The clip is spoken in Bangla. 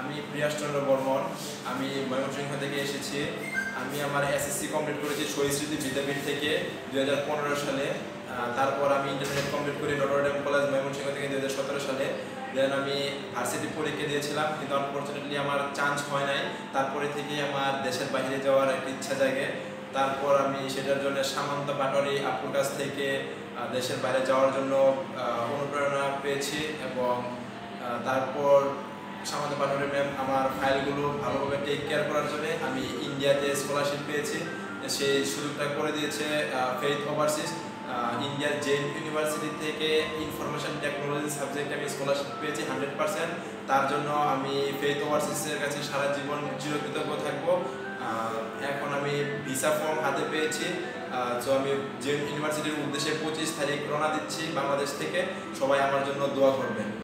আমি প্রিয়াশচন্দ্র বর্মন। আমি ময়মনসিংহ থেকে এসেছি। আমি আমার এসএসসি কমপ্লিট করেছি শহীদ স্মৃতি বিদ্যাপীঠ থেকে 2015 সালে। তারপর আমি ইন্টারমিডিয়েট কমপ্লিট করি নটরডেম কলেজ ময়মনসিংহ থেকে 2017 সালে। দেন আমি ভার্সিটি পরীক্ষা দিয়েছিলাম, কিন্তু আনফর্চুনেটলি আমার চান্স হয় নাই। তারপরে থেকে আমার দেশের বাইরে যাওয়ার একটা ইচ্ছা জাগে। তারপর আমি সেটার জন্য সামন্ত পাটোয়ারি আপুর কাছ থেকে দেশের বাইরে যাওয়ার জন্য অনুপ্রেরণা পেয়েছি, এবং তারপর সামন্ত পাটোয়ারি ম্যাম আমার ফাইলগুলো ভালোভাবে টেক কেয়ার করার জন্য আমি ইন্ডিয়াতে স্কলারশিপ পেয়েছি। সেই সুযোগটা করে দিয়েছে ফেইথ ওভারসিজ। ইন্ডিয়ার জেন ইউনিভার্সিটি থেকে ইনফরমেশন টেকনোলজি সাবজেক্টে আমি স্কলারশিপ পেয়েছি 100%। তার জন্য আমি ফেইথ ওভারসিজের কাছে সারা জীবন চিরকৃতজ্ঞ থাকবো। এখন আমি ভিসা ফর্ম হাতে পেয়েছি। তো আমি জেন ইউনিভার্সিটির উদ্দেশ্যে 25 তারিখ রওনা দিচ্ছি বাংলাদেশ থেকে। সবাই আমার জন্য দোয়া করবেন।